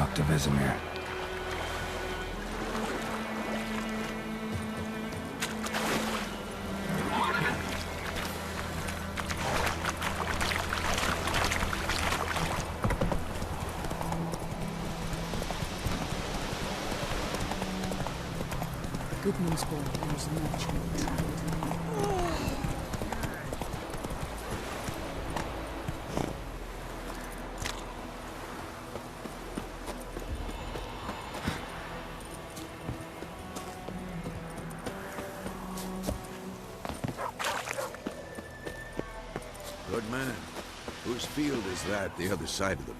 talk to Vesemir. Good news, boy. There's a merchant trapped. Good man. Whose field is that, the other side of them?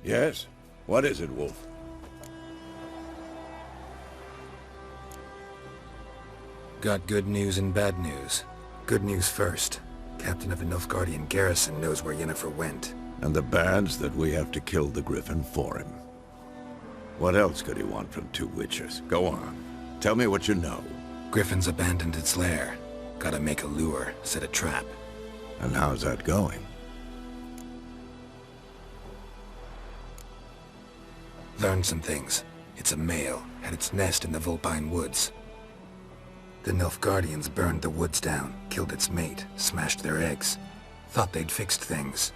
Yes? What is it, Wolf? Got good news and bad news. Good news first. Captain of the Nilfgaardian garrison knows where Yennefer went. And the bad's that we have to kill the Griffin for him. What else could he want from two witchers? Go on. Tell me what you know. Griffin's abandoned its lair. Gotta make a lure, set a trap. And how's that going? Learned some things. It's a male, had its nest in the Vulpine Woods. The Nilfgaardians burned the woods down, killed its mate, smashed their eggs. Thought they'd fixed things.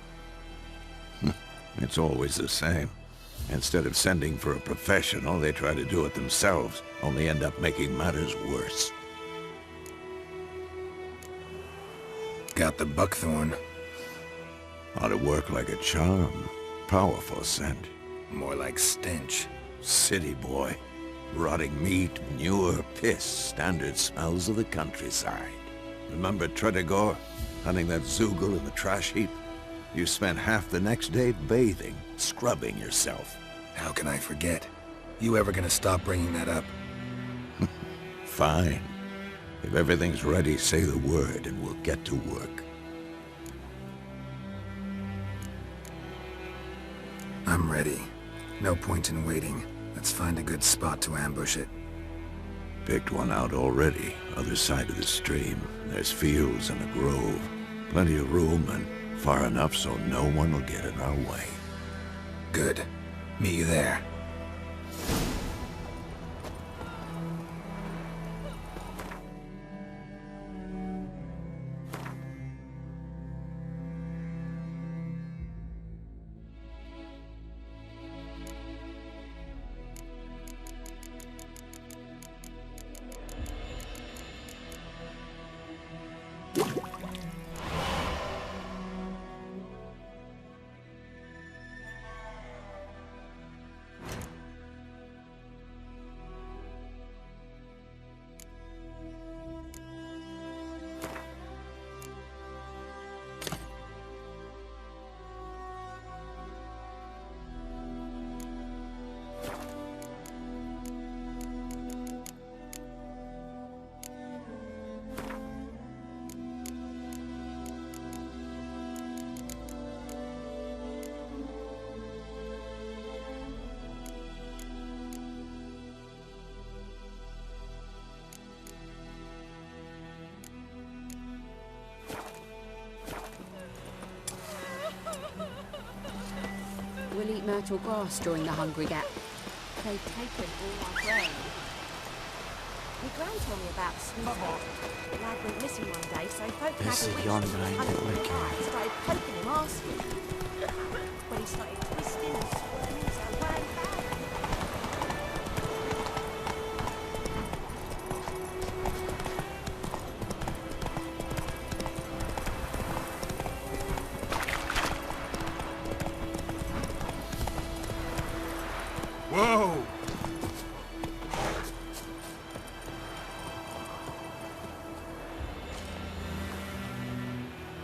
It's always the same. Instead of sending for a professional, they try to do it themselves, only end up making matters worse. Got the buckthorn. Ought to work like a charm. Powerful scent. More like stench. City boy. Rotting meat, manure, piss, standard smells of the countryside. Remember Tredegor? Hunting that Zoogle in the trash heap? You spent half the next day bathing, scrubbing yourself. How can I forget? You ever gonna stop bringing that up? Fine. If everything's ready, say the word and we'll get to work. I'm ready. No point in waiting. Let's find a good spot to ambush it. Picked one out already, other side of the stream. There's fields and a grove. Plenty of room and far enough so no one will get in our way. Good. Meet you there. We'll eat myrtle grass during the hungry gap. They've taken all our grain. My gran told me about a sweetheart. The lad went missing one day, so folk This had a is witch your to name, hunt him wicked. alive, started poking him, asking. When he started twisting and swirling, so way back. Whoa!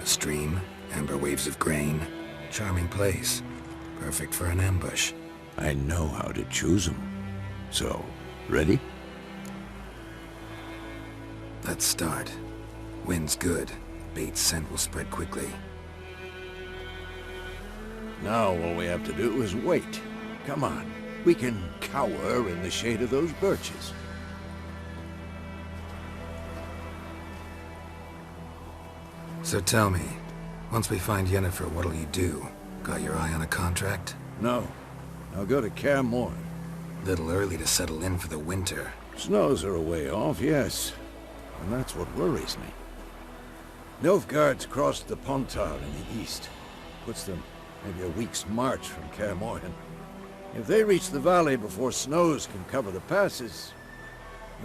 A stream, amber waves of grain. Charming place. Perfect for an ambush. I know how to choose them. So, ready? Let's start. Wind's good. Bait's scent will spread quickly. Now all we have to do is wait. Come on. We can cower in the shade of those birches. So tell me, once we find Yennefer, what'll you do? Got your eye on a contract? No. I'll go to Kaer Morhen. Little early to settle in for the winter. Snows are a way off, yes. And that's what worries me. Nilfgaard's crossed the Pontar in the east. Puts them maybe a week's march from Kaer Morhen. If they reach the valley before snows can cover the passes,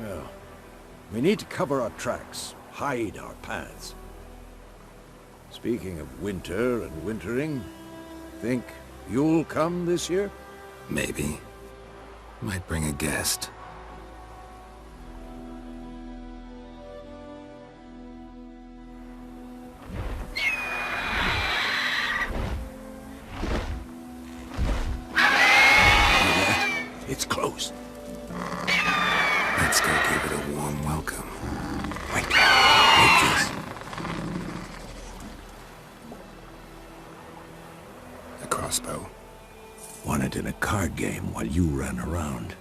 well, we need to cover our tracks, hide our paths. Speaking of winter and wintering, think you'll come this year? Maybe. Might bring a guest. It's close. Let's go give it a warm welcome. Wait, take this. A crossbow. Won it in a card game while you ran around.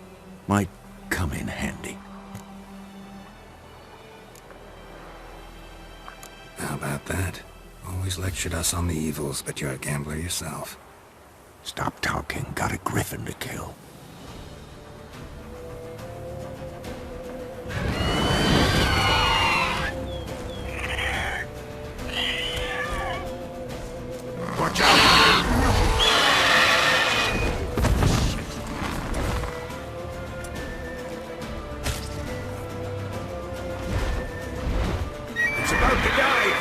Might come in handy. How about that? Always lectured us on the evils, but you're a gambler yourself. Stop talking. Got a griffin to kill. Watch out! It's about to die!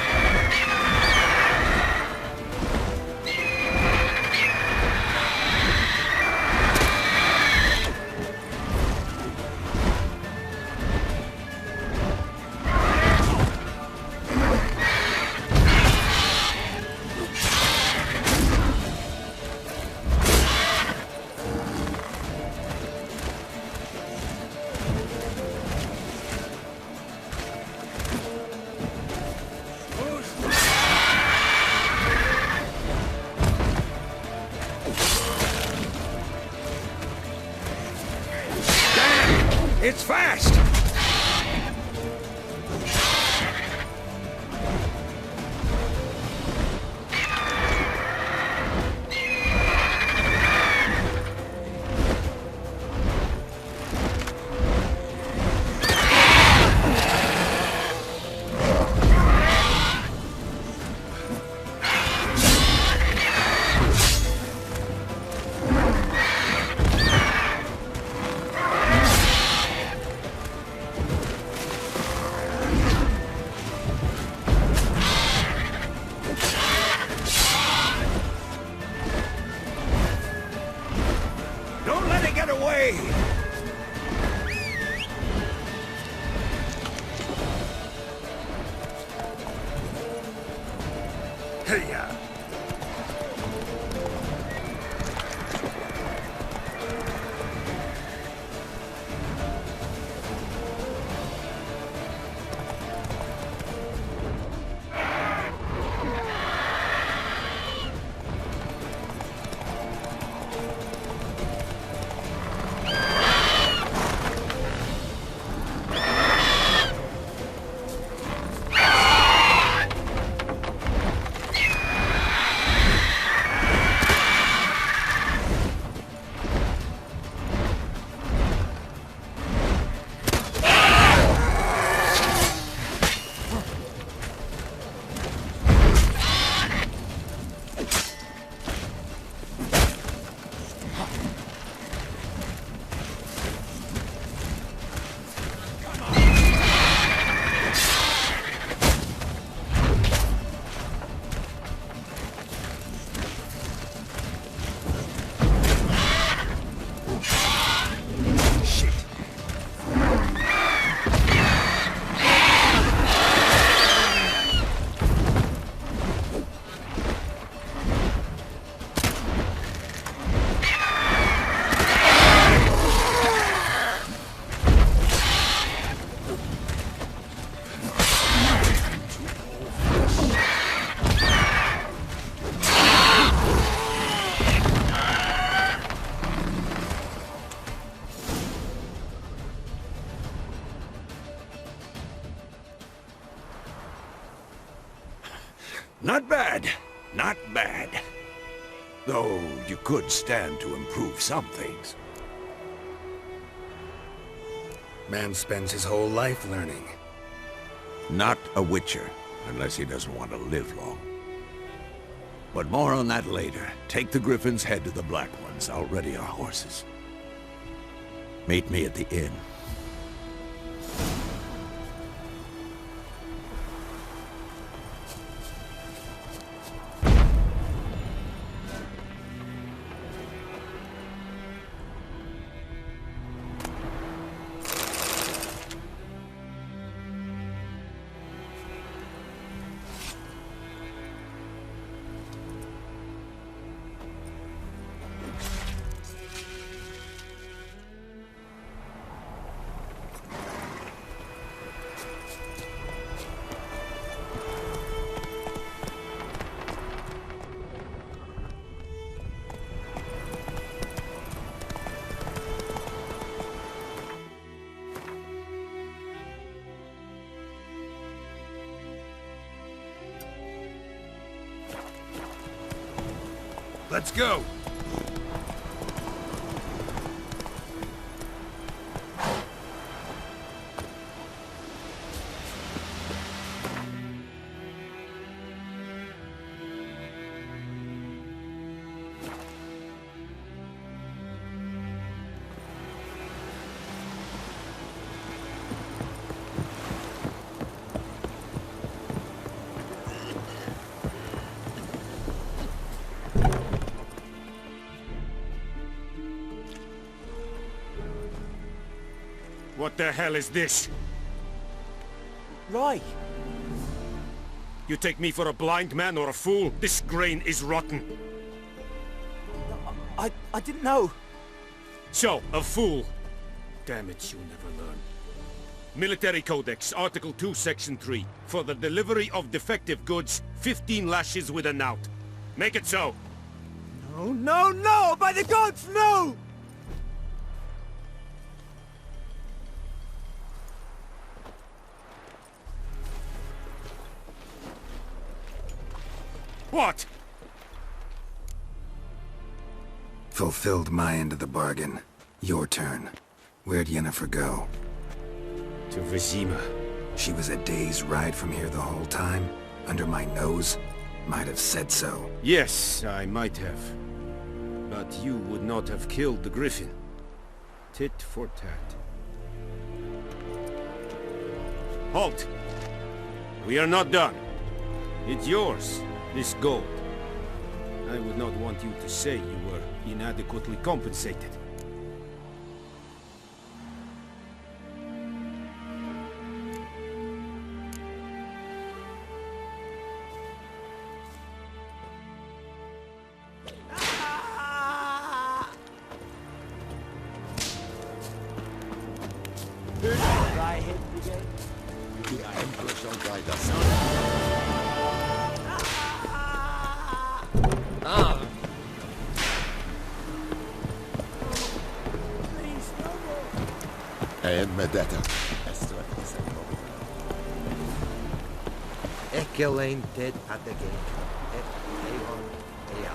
It's fast! Don't let it get away! Hey-ya! Not bad. Not bad. Though you could stand to improve some things. Man spends his whole life learning. Not a witcher, unless he doesn't want to live long. But more on that later. Take the Griffin's head to the Black Ones. I'll ready our horses. Meet me at the inn. Let's go! What the hell is this? Right. You take me for a blind man or a fool? This grain is rotten. I didn't know. So, a fool. Damn it, you'll never learn. Military Codex, Article 2, Section 3. For the delivery of defective goods, 15 lashes with a knout. Make it so. No, no, no! By the gods, no! What? Fulfilled my end of the bargain. Your turn. Where'd Yennefer go? To Vizima. She was a day's ride from here the whole time? Under my nose? Might have said so. Yes, I might have. But you would not have killed the Griffin. Tit for tat. Halt! We are not done. It's yours, this gold. I would not want you to say you were inadequately compensated. Ekelain dead at the gate. Avon Eal.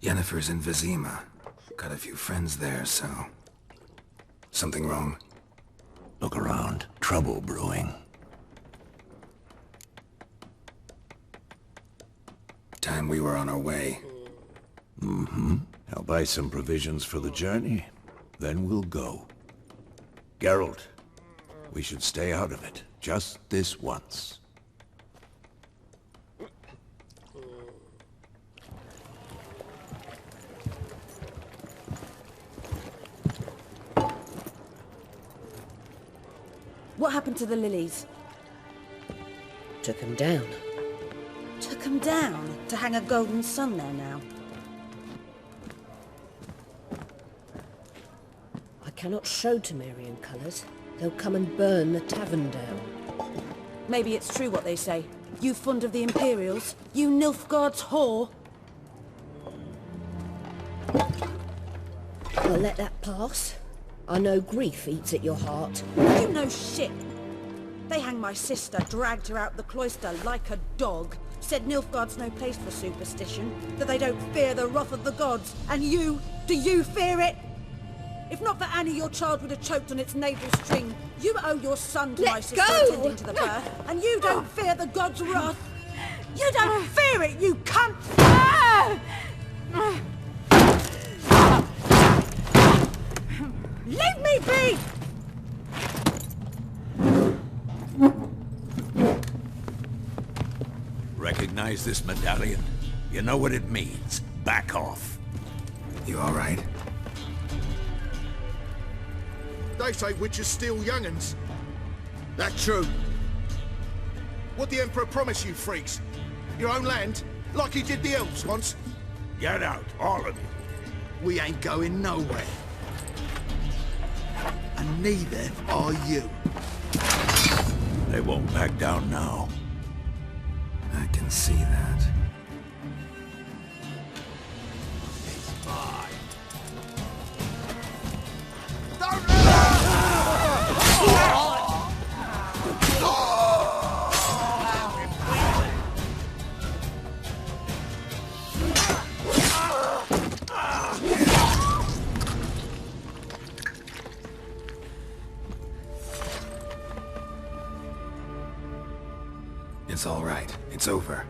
Yennefer's in Vizima. Got a few friends there, so... Something wrong? Look around. Trouble brewing. Time we were on our way. Mm-hmm. I'll buy some provisions for the journey. Then we'll go. Geralt, we should stay out of it. Just this once. What happened to the lilies? Took him down. Took them down to hang a golden sun there now. cannot show Temerian colours. They'll come and burn the tavern down. Maybe it's true what they say. You fond of the Imperials? You Nilfgaard's whore? I'll let that pass. I know grief eats at your heart. You know shit. They hanged my sister, dragged her out the cloister like a dog. Said Nilfgaard's no place for superstition, that they don't fear the wrath of the gods. And you, do you fear it? If not for Annie, your child would have choked on its navel string. You owe your son to my sister attending to the birth, and you don't fear the gods' wrath. You don't fear it, you cunt! Leave me be! Recognize this medallion? You know what it means. Back off. You all right? They say witches steal young'uns. That true? What the Emperor promise you, freaks? Your own land? Like he did the elves once? Get out, all of you. We ain't going nowhere. And neither are you. They won't back down now. I can see that. It's all right. It's over.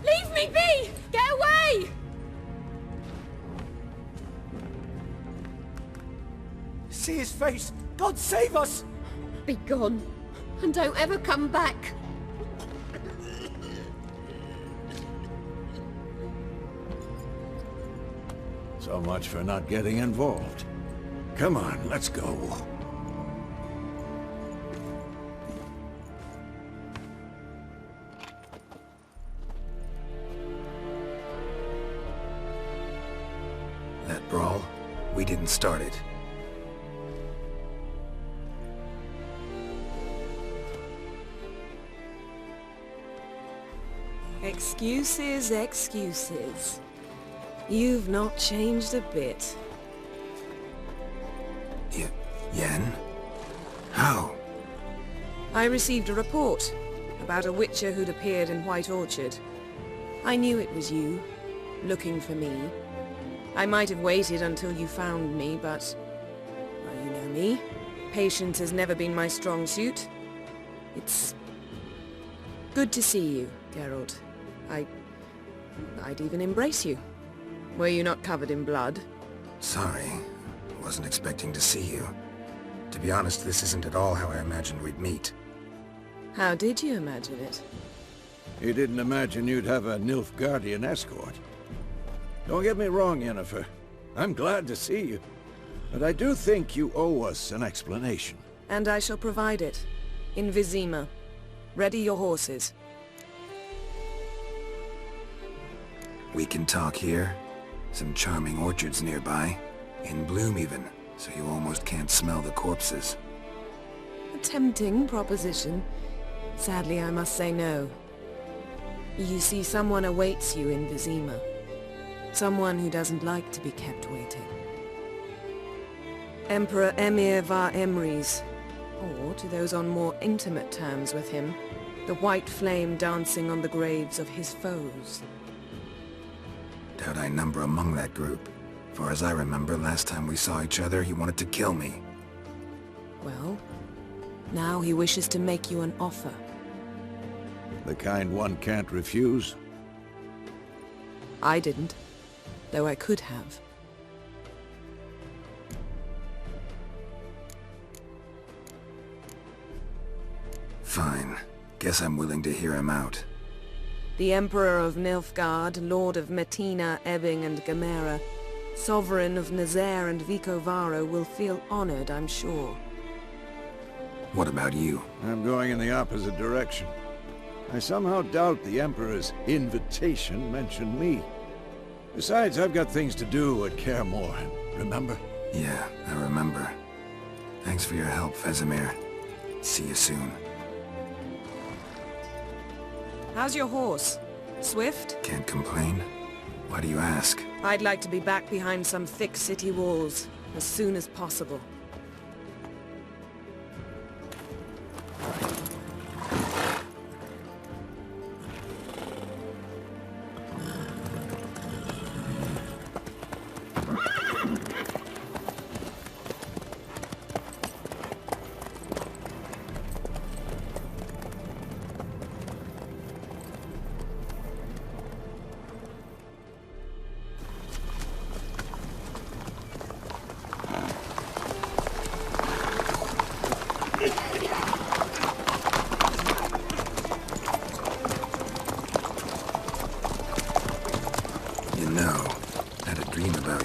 Leave me be! Get away! See his face! God save us! Be gone, and don't ever come back. So much for not getting involved. Come on, let's go. That brawl, we didn't start it. Excuses, excuses. You've not changed a bit. Yen? How? I received a report about a witcher who'd appeared in White Orchard. I knew it was you, looking for me. I might have waited until you found me, but... well, you know me. Patience has never been my strong suit. It's... good to see you, Geralt. I'd even embrace you. Were you not covered in blood? Sorry. Wasn't expecting to see you. To be honest, this isn't at all how I imagined we'd meet. How did you imagine it? You didn't imagine you'd have a Nilfgaardian escort. Don't get me wrong, Yennefer. I'm glad to see you. But I do think you owe us an explanation. And I shall provide it. In Vizima. Ready your horses. We can talk here. Some charming orchards nearby. In bloom even, so you almost can't smell the corpses. A tempting proposition. Sadly, I must say no. You see, someone awaits you in Vizima. Someone who doesn't like to be kept waiting. Emperor Emir var Emrys, or to those on more intimate terms with him, the white flame dancing on the graves of his foes. Doubt I number among that group. Far as I remember, last time we saw each other, he wanted to kill me. Well, now he wishes to make you an offer. The kind one can't refuse. I didn't, though I could have. Fine. Guess I'm willing to hear him out. The Emperor of Nilfgaard, Lord of Metina, Ebbing and Gamera, Sovereign of Nazaire and Vicovaro will feel honored, I'm sure. What about you? I'm going in the opposite direction. I somehow doubt the Emperor's invitation mentioned me. Besides, I've got things to do at Kaer Morhen, remember? Yeah, I remember. Thanks for your help, Vesemir. See you soon. How's your horse? Swift? Can't complain. Why do you ask? I'd like to be back behind some thick city walls as soon as possible.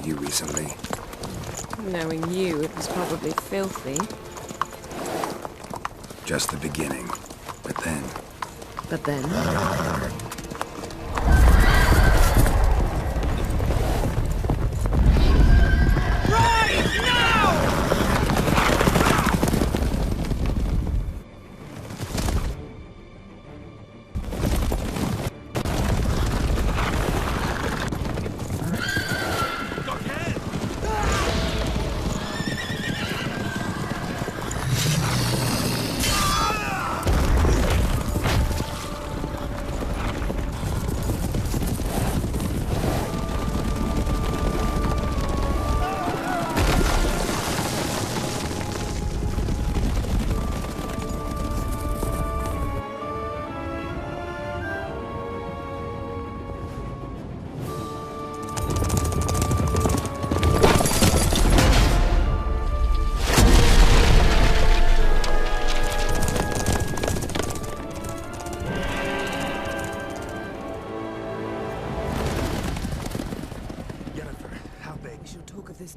Recently. Knowing you, it was probably filthy. Just the beginning. But then... But then?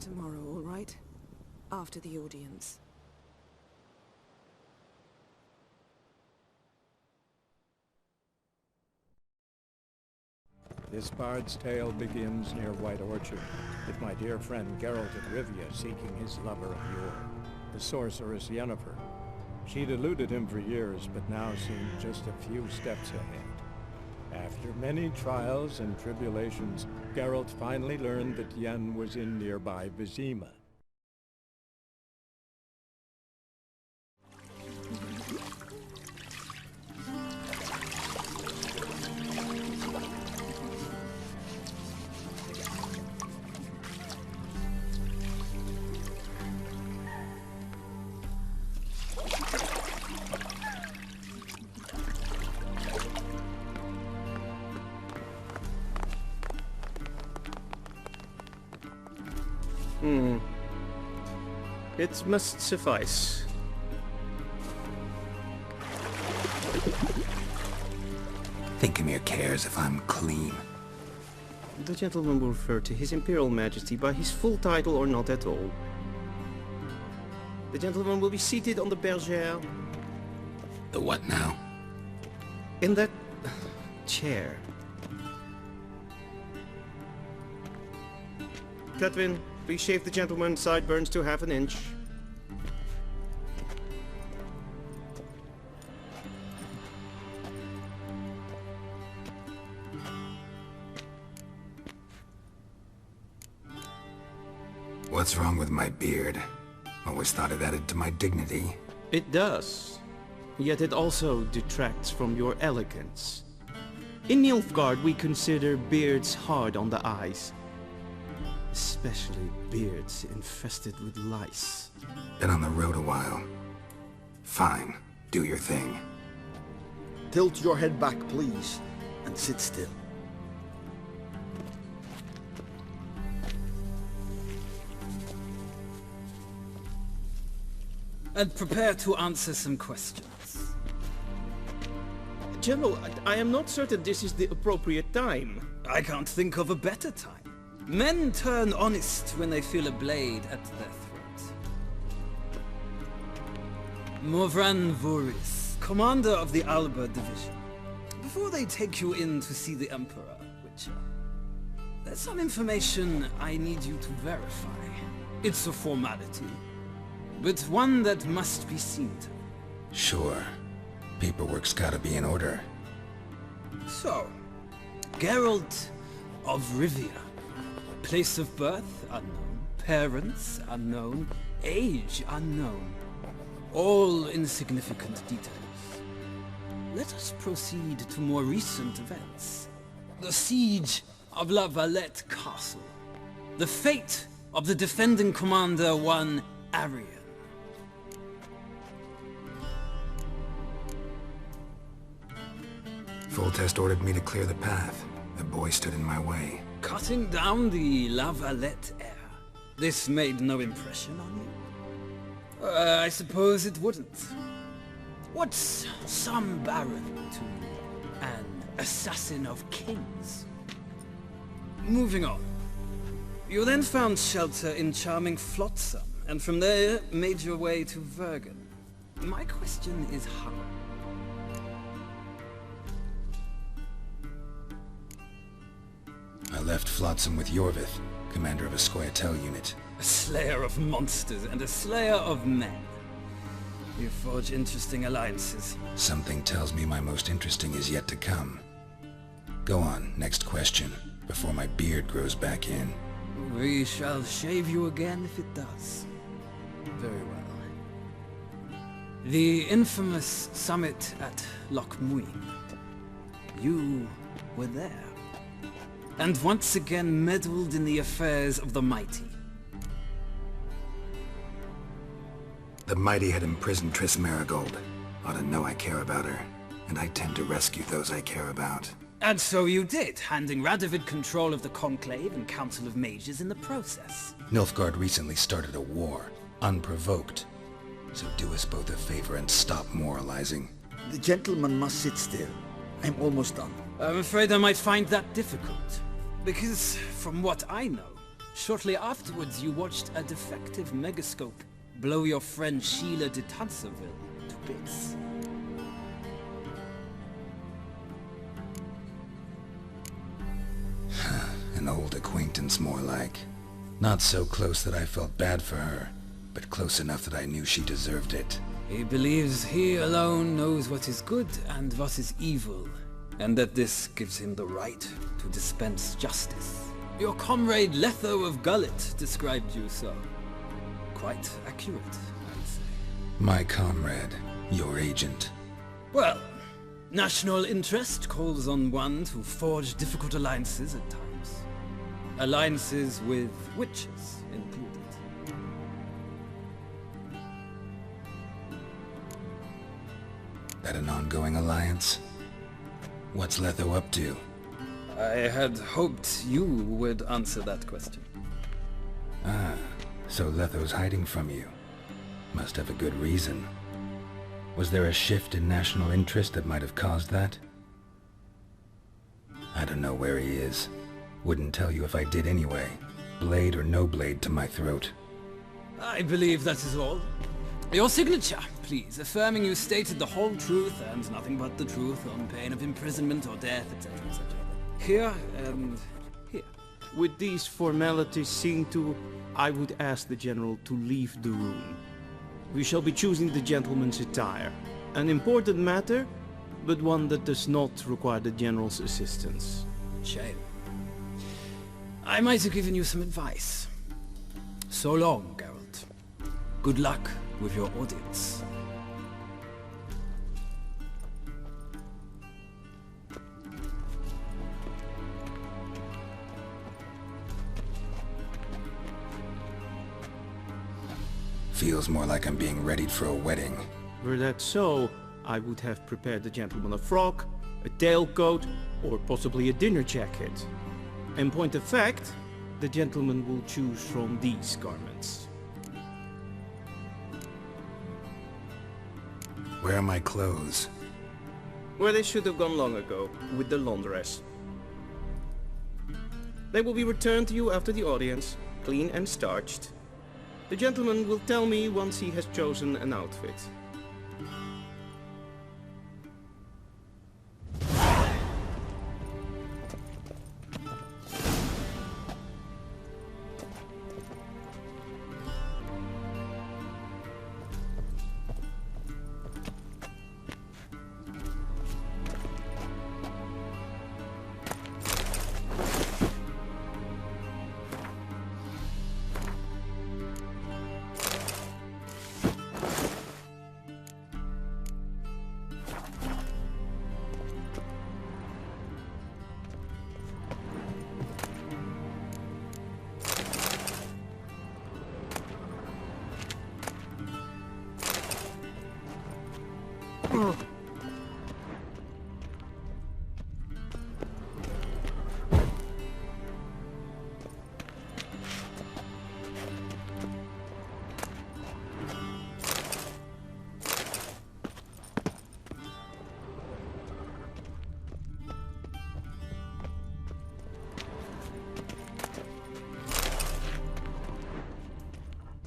Tomorrow, all right? After the audience. This bard's tale begins near White Orchard, with my dear friend Geralt of Rivia seeking his lover of yore, the sorceress Yennefer. She'd eluded him for years, but now seemed just a few steps ahead. After many trials and tribulations, Geralt finally learned that Yen was in nearby Vizima. It must suffice. Thinkemere cares if I'm clean. The gentleman will refer to His Imperial Majesty by his full title or not at all. The gentleman will be seated on the bergère. The what now? In that chair. Catwin, please shave the gentleman's sideburns to half an inch. What's wrong with my beard? Always thought it added to my dignity. It does. Yet it also detracts from your elegance. In Nilfgaard we consider beards hard on the eyes. Especially beards infested with lice. Been on the road a while. Fine. Do your thing. Tilt your head back, please, and sit still. And prepare to answer some questions. General, I am not certain this is the appropriate time. I can't think of a better time. Men turn honest when they feel a blade at their throat. Morvran Voorhis, commander of the Alba Division. Before they take you in to see the Emperor, Witcher, there's some information I need you to verify. It's a formality, but one that must be seen to. Sure. Paperwork's gotta be in order. So, Geralt of Rivia. Place of birth unknown, parents unknown, age unknown. All insignificant details. Let us proceed to more recent events. The siege of La Valette Castle. The fate of the defending commander, one Arian. Foltest ordered me to clear the path. The boy stood in my way. Cutting down the La Valette heir. This made no impression on you? I suppose it wouldn't. What's some baron to an assassin of kings? Moving on. You then found shelter in charming Flotsam, and from there made your way to Vergen. My question is how? I left Flotsam with Yorvith, commander of a Scoia'tael unit. A slayer of monsters and a slayer of men. You forge interesting alliances. Something tells me my most interesting is yet to come. Go on, next question, before my beard grows back in. We shall shave you again if it does. Very well. The infamous summit at Loch Muin. You were there. And once again meddled in the affairs of the mighty. The mighty had imprisoned Triss Marigold. Ought to know I care about her, and I tend to rescue those I care about. And so you did, handing Radovid control of the Conclave and Council of Mages in the process. Nilfgaard recently started a war, unprovoked. So do us both a favor and stop moralizing. The gentleman must sit still. I'm almost done. I'm afraid I might find that difficult. Because, from what I know, shortly afterwards you watched a defective megascope blow your friend Sheila de Tanserville to bits. An old acquaintance, more like. Not so close that I felt bad for her, but close enough that I knew she deserved it. He believes he alone knows what is good and what is evil, and that this gives him the right to dispense justice. Your comrade Letho of Gullet described you so. Quite accurate, I'd say. My comrade, your agent. Well, national interest calls on one to forge difficult alliances at times. Alliances with witches included. That an ongoing alliance? What's Letho up to? I had hoped you would answer that question. Ah, so Letho's hiding from you. Must have a good reason. Was there a shift in national interest that might have caused that? I don't know where he is. Wouldn't tell you if I did anyway. Blade or no blade to my throat. I believe that is all. Your signature, please, affirming you stated the whole truth and nothing but the truth on pain of imprisonment or death, etc., etc. Here and here. With these formalities seen to, I would ask the General to leave the room. We shall be choosing the gentleman's attire. An important matter, but one that does not require the General's assistance. Shame. I might have given you some advice. So long, Geralt. Good luck with your audience. Feels more like I'm being readied for a wedding. Were that so, I would have prepared the gentleman a frock, a tailcoat, or possibly a dinner jacket. In point of fact, the gentleman will choose from these garments. Where are my clothes? Where they should have gone long ago, with the laundress. They will be returned to you after the audience, clean and starched. The gentleman will tell me once he has chosen an outfit.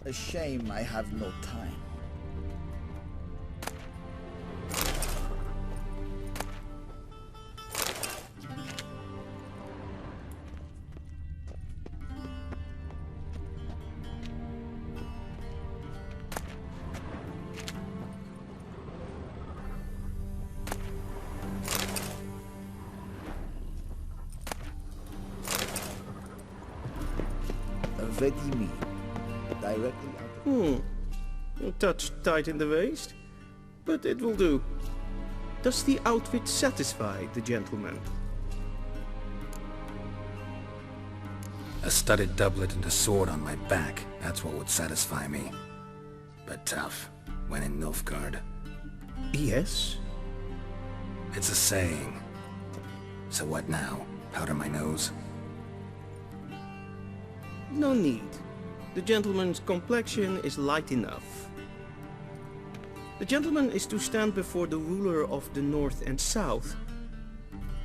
A shame I have no time. Vedimi. Directly out A touch tight in the waist, but it will do. Does the outfit satisfy the gentleman? A studded doublet and a sword on my back, that's what would satisfy me. But tough, when in Nilfgaard. Yes? It's a saying. So what now? Powder my nose? No need. The gentleman's complexion is light enough. The gentleman is to stand before the ruler of the North and South.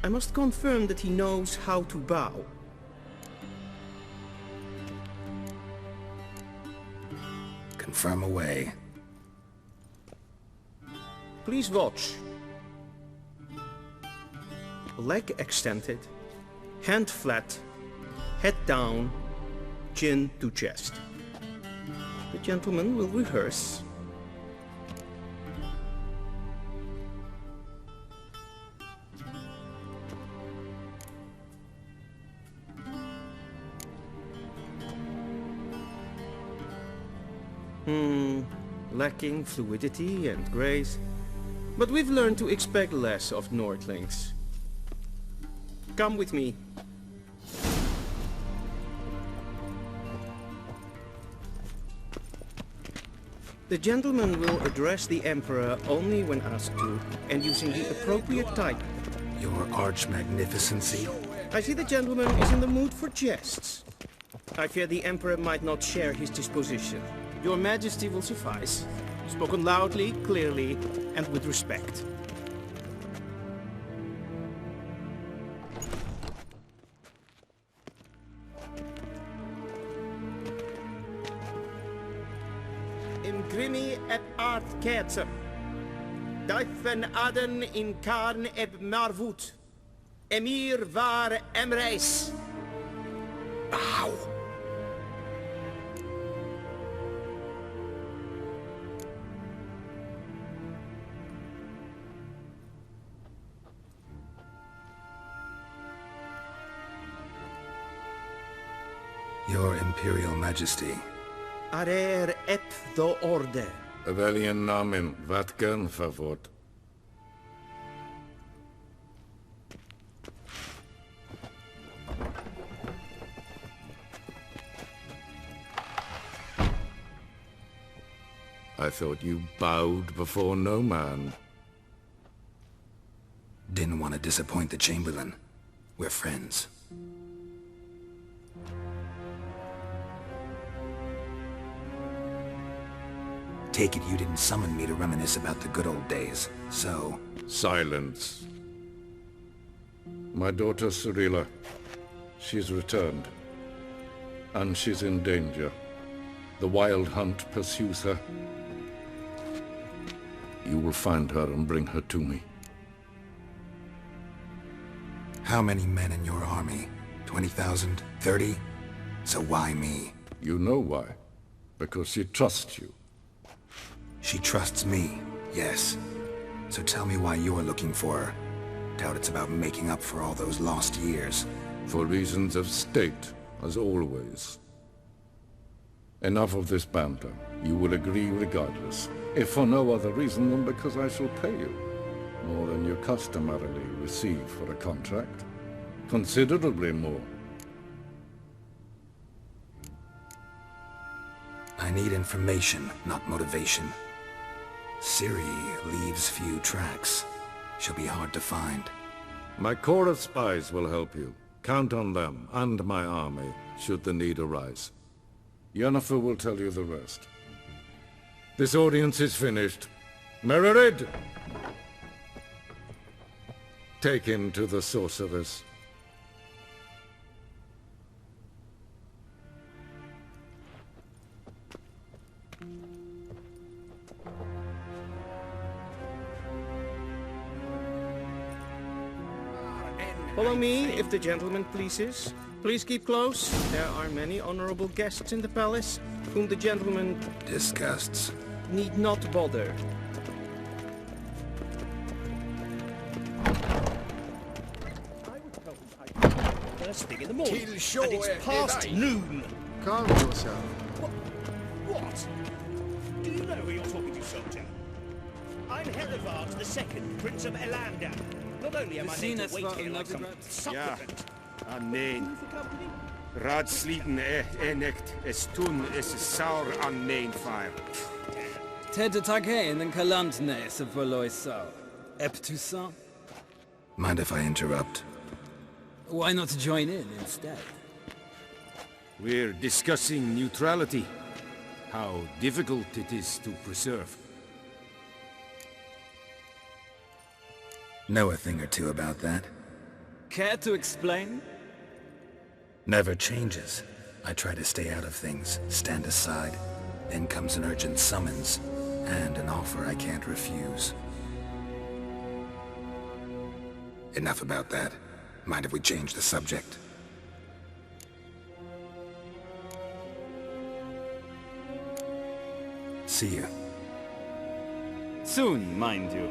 I must confirm that he knows how to bow. Confirm away. Please watch. Leg extended, hand flat, head down, chin to chest. The gentleman will rehearse. Lacking fluidity and grace. But we've learned to expect less of Nordlings. Come with me. The gentleman will address the Emperor only when asked to, and using the appropriate title. Your arch-magnificency? I see the gentleman is in the mood for jests. I fear the Emperor might not share his disposition. Your Majesty will suffice. Spoken loudly, clearly, and with respect. Imgrimi et art ketzer. Duifen aden in karn eb marvoet. Emir var emreis. Ow! Your Imperial Majesty. Arer ep the orde. Weljen namen, wat kan favort? I thought you bowed before no man. Didn't want to disappoint the Chamberlain. We're friends. Take it you didn't summon me to reminisce about the good old days, so... Silence. My daughter Cirilla, she's returned. And she's in danger. The Wild Hunt pursues her. You will find her and bring her to me. How many men in your army? 20,000? 30? So why me? You know why. Because she trusts you. She trusts me, yes. So tell me why you're looking for her. Doubt it's about making up for all those lost years. For reasons of state, as always. Enough of this banter. You will agree regardless. If for no other reason than because I shall pay you. More than you customarily receive for a contract. Considerably more. I need information, not motivation. Ciri leaves few tracks. She'll be hard to find. My corps of spies will help you. Count on them, and my army, should the need arise. Yennefer will tell you the rest. This audience is finished. Mererid! Take him to the sorceress. Follow me, if the gentleman pleases. Please keep close. There are many honorable guests in the palace, whom the gentleman disgusts. Need not bother. First thing in the morning, Till sure and it's past noon. Calm yourself. What? Do you know who you're talking to, soldier? I'm Herivard II, Prince of Elander. Not only am I made to wait here like some supplicant. Neen. Raadsliten echt es tun es saur an neen fire. Ted Taghain and Kalantne se verloisau. Eptusan? Mind if I interrupt? Why not join in instead? We're discussing neutrality. How difficult it is to preserve. Know a thing or two about that? Care to explain? Never changes. I try to stay out of things, stand aside. Then comes an urgent summons, and an offer I can't refuse. Enough about that. Mind if we change the subject? See you. Soon, mind you.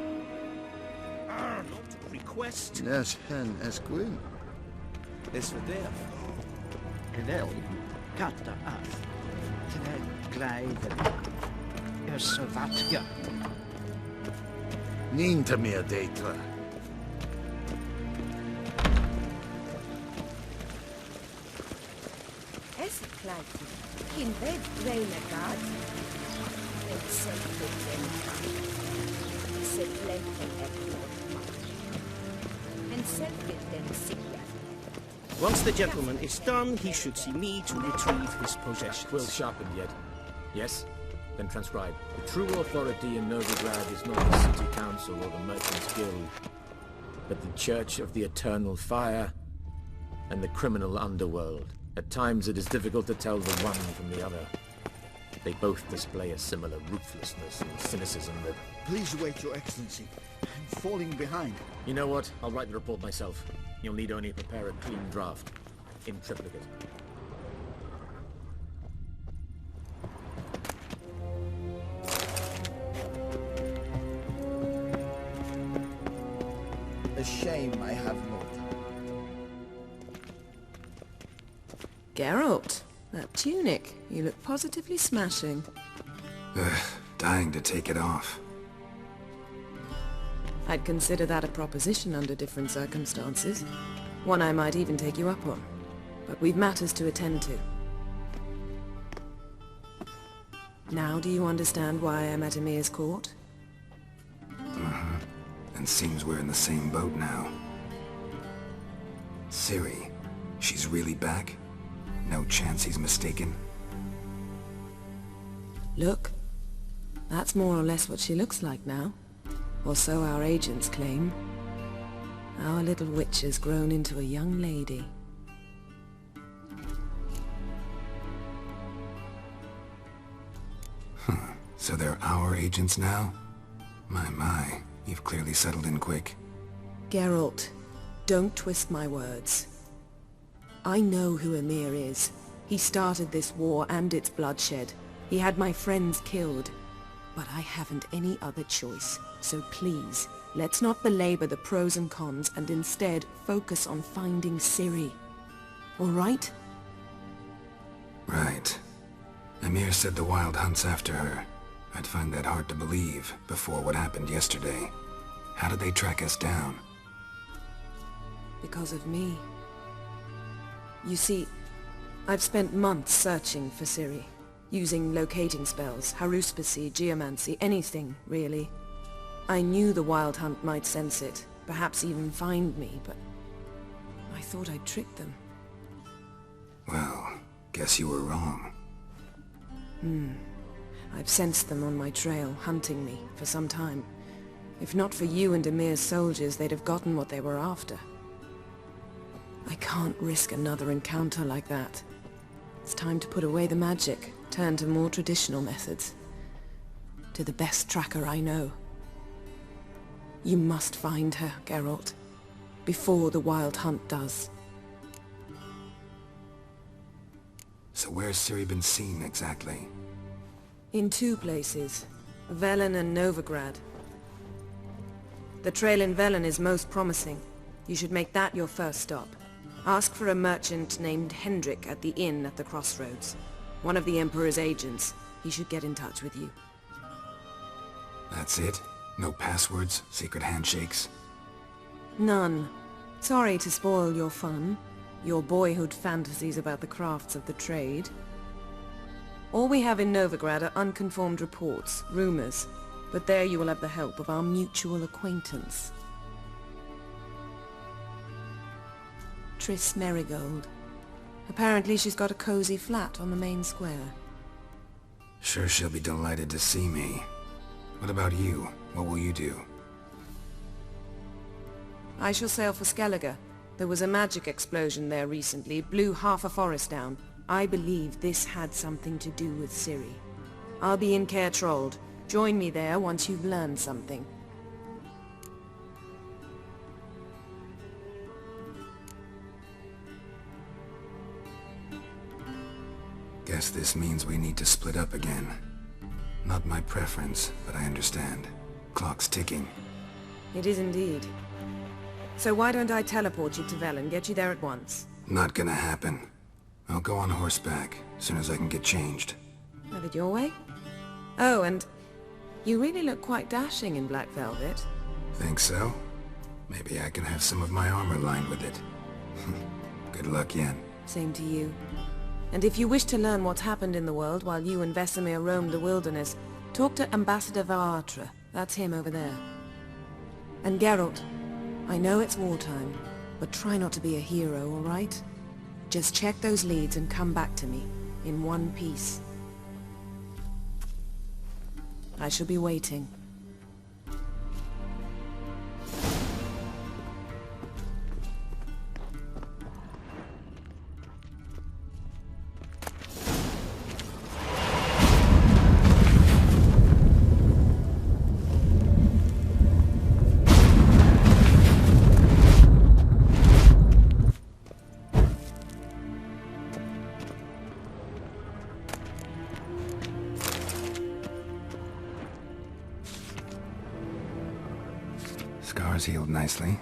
Not request. Yes, hen es gwynt. Es verderf. Wel, katta af. Terwijl glijden. Så wat je. Niet meer detra. Es kleid. In bed reine gad. En sempre se plente and sempre den Once the gentleman is done, he should see me to retrieve his possessions. Quill sharpened yet? Yes? Then transcribe. The true authority in Novigrad is not the city council or the merchants' guild, but the Church of the Eternal Fire and the criminal underworld. At times it is difficult to tell the one from the other. They both display a similar ruthlessness and cynicism that... Please wait, Your Excellency. I'm falling behind. You know what? I'll write the report myself. You'll need only prepare a clean draft. In triplicate. A shame I have not. Geralt, that tunic. You look positively smashing. Dying to take it off. I'd consider that a proposition under different circumstances. One I might even take you up on. But we've matters to attend to. Now do you understand why I'm at Emir's court? And seems we're in the same boat now. Ciri, she's really back? No chance he's mistaken? Look, that's more or less what she looks like now. Or so our agents claim. Our little witch has grown into a young lady. So they're our agents now? My, you've clearly settled in quick. Geralt, don't twist my words. I know who Emir is. He started this war and its bloodshed. He had my friends killed. But I haven't any other choice. So please, let's not belabor the pros and cons and instead focus on finding Ciri. All right? Right. Emir said the Wild hunts after her. I'd find that hard to believe before what happened yesterday. How did they track us down? Because of me. You see, I've spent months searching for Ciri. Using locating spells, haruspicy, geomancy, anything, really. I knew the Wild Hunt might sense it, perhaps even find me, but I thought I'd tricked them. Well, guess you were wrong. I've sensed them on my trail, hunting me, for some time. If not for you and Emir's soldiers, they'd have gotten what they were after. I can't risk another encounter like that. It's time to put away the magic, turn to more traditional methods. To the best tracker I know. You must find her, Geralt. before the Wild Hunt does. So where's Ciri been seen exactly? In 2 places, Velen and Novigrad. The trail in Velen is most promising. You should make that your first stop. Ask for a merchant named Hendrik at the inn at the crossroads. One of the Emperor's agents. He should get in touch with you. That's it? No passwords, secret handshakes? None. Sorry to spoil your fun, your boyhood fantasies about the crafts of the trade. All we have in Novigrad are unconfirmed reports, rumors, but there you will have the help of our mutual acquaintance. Triss Merigold. Apparently she's got a cozy flat on the main square. Sure she'll be delighted to see me. What about you? What will you do? I shall sail for Skellige. There was a magic explosion there recently, blew half a forest down. I believe this had something to do with Ciri. I'll be in Caer Trold. Join me there once you've learned something. Guess this means we need to split up again. Not my preference, but I understand. Clock's ticking. It is indeed. So why don't I teleport you to Velen, get you there at once? Not gonna happen. I'll go on horseback, as soon as I can get changed. Have it your way? Oh, and you really look quite dashing in black velvet. Think so? Maybe I can have some of my armor lined with it. Good luck, Yen. Same to you. And if you wish to learn what's happened in the world while you and Vesemir roamed the wilderness, talk to Ambassador Varatra. That's him over there. And Geralt, I know it's wartime, but try not to be a hero, all right? Just check those leads and come back to me, in one piece. I shall be waiting. Scars healed nicely.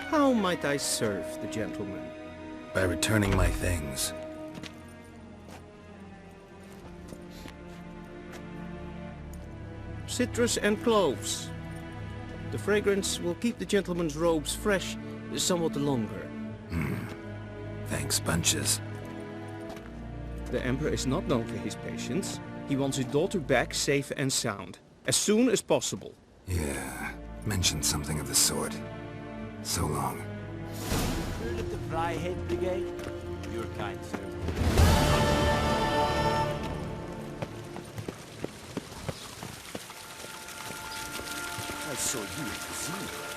How might I serve the gentleman? By returning my things. Citrus and cloves. The fragrance will keep the gentleman's robes fresh somewhat longer. Thanks, bunches. The Emperor is not known for his patience. He wants his daughter back safe and sound, as soon as possible. Yeah, mentioned something of the sort. So long. Heard of the Flyhead Brigade? Your kind, sir. I saw you at the zoo.